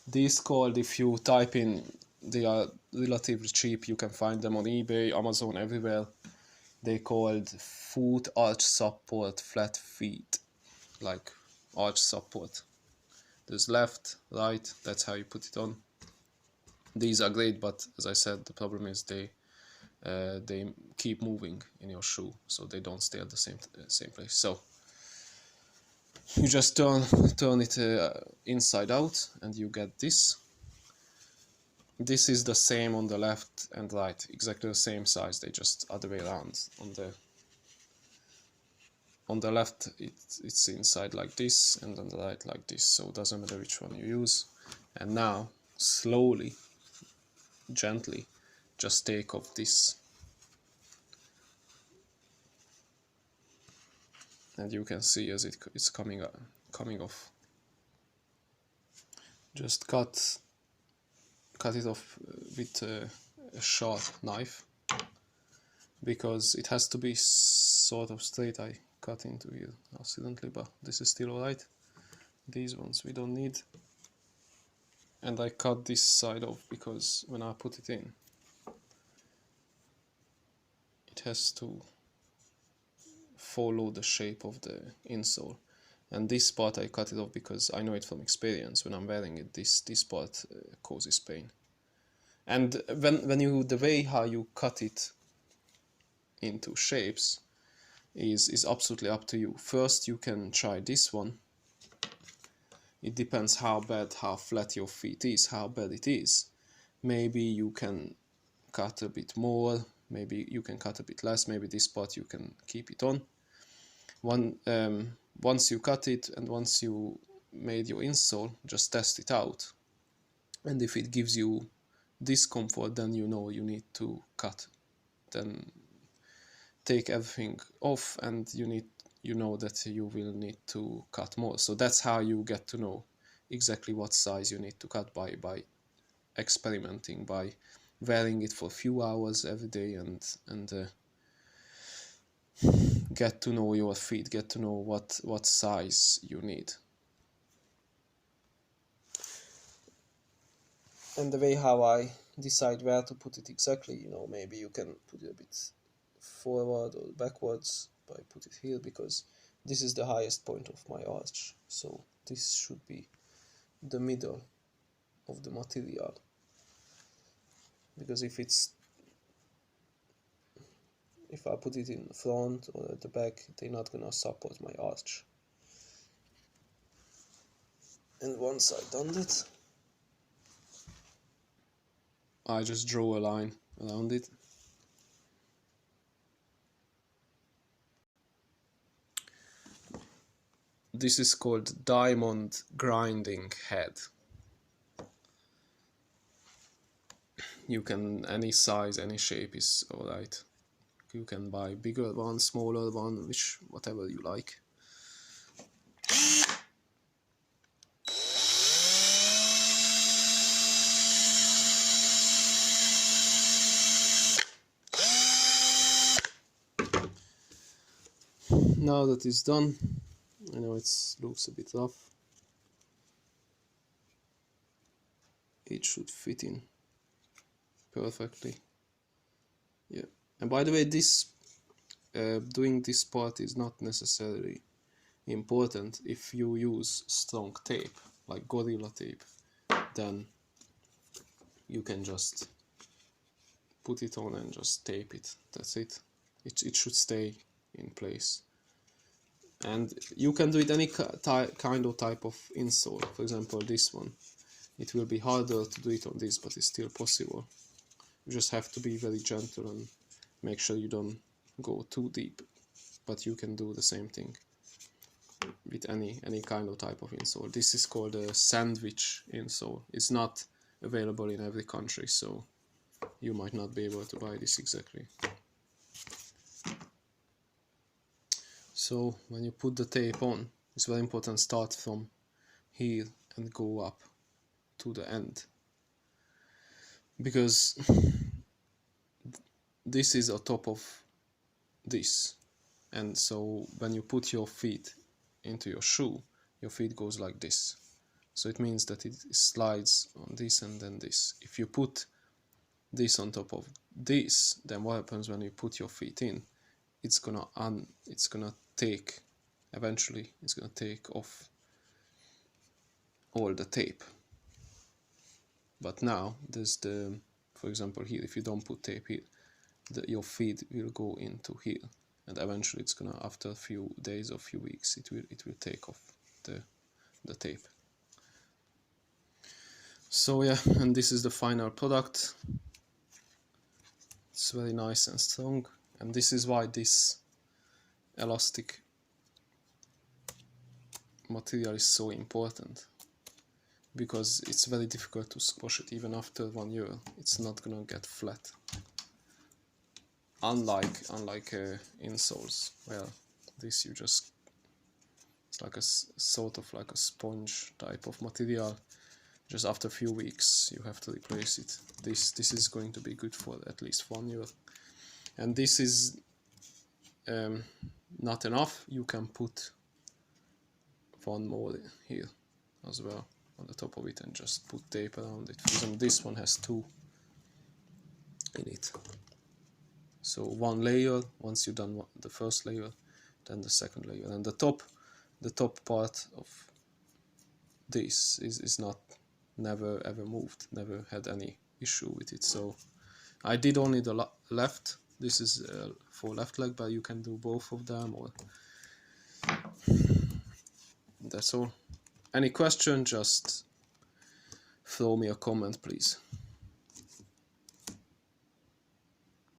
These called, if you type in, they are relatively cheap, you can find them on eBay, Amazon, everywhere. They called foot arch support flat feet, like arch support. There's left, right, that's how you put it on. These are great, but as I said, the problem is they keep moving in your shoe, so they don't stay at the same place. So you just turn it inside out, and you get this. This is the same on the left and right, exactly the same size, they just other way around. On the left it's inside like this, and on the right like this, so it doesn't matter which one you use. And now slowly, gently, just take off this, and you can see as it's coming off. Just cut it off with a sharp knife, because it has to be sort of straight. I cut into here accidentally, but this is still alright. These ones we don't need. And I cut this side off because when I put it in, it has to follow the shape of the insole. And this part I cut it off because I know it from experience. When I'm wearing it, this part causes pain. And the way how you cut it into shapes is absolutely up to you. First, you can try this one. It depends how flat your feet is, how bad it is. Maybe you can cut a bit more, maybe you can cut a bit less, maybe this part you can keep it on. Once you cut it and once you made your insole, just test it out. And if it gives you discomfort, then you know you need to cut. Then take everything off, and you know that you will need to cut more. So that's how you get to know exactly what size you need to cut, by experimenting, by wearing it for a few hours every day, and get to know your feet, get to know what size you need. And the way how I decide where to put it exactly, maybe you can put it a bit forward or backwards. I put it here because this is the highest point of my arch, so this should be the middle of the material, because if I put it in the front or at the back, they're not gonna support my arch. And once I've done that, I just draw a line around it. This is called diamond grinding head. You can, any size, any shape is alright. You can buy bigger one, smaller one, whatever you like. Now that it's done, I know it looks a bit rough. It should fit in perfectly. Yeah. And by the way, this doing this part is not necessarily important. If you use strong tape, like Gorilla tape, then you can just put it on and just tape it. That's it. It should stay in place. And you can do it any kind of type of insole. For example, this one. It will be harder to do it on this, but it's still possible. You just have to be very gentle and make sure you don't go too deep. But you can do the same thing with any kind of type of insole. This is called a sandwich insole. It's not available in every country, so you might not be able to buy this exactly. So when you put the tape on, it's very important to start from here and go up to the end, because this is on top of this, and so when you put your feet into your shoe, your feet goes like this, So it means that it slides on this and then this. If you put this on top of this, then what happens when you put your feet in? It's gonna take, eventually it's gonna take off all the tape. But now there's the, for example here, if you don't put tape here, your feet will go into here, and eventually it's gonna, after a few days or few weeks, it will take off the tape. So yeah, and this is the final product. It's very nice and strong, and this is why this elastic material is so important, because it's very difficult to squash it. Even after 1 year, it's not gonna get flat. Unlike insoles, well, this you just, it's like a sort of like a sponge type of material. Just after a few weeks you have to replace it. This is going to be good for at least 1 year. And this is not enough. You can put one more here as well on the top of it and just put tape around it. For example, this one has 2 in it. So 1 layer, once you've done the first layer, then the second layer. And the top part of this is never ever moved, never had any issue with it. So I did only the left. This is for left leg, but you can do both of them, or that's all. Any question, just throw me a comment, please.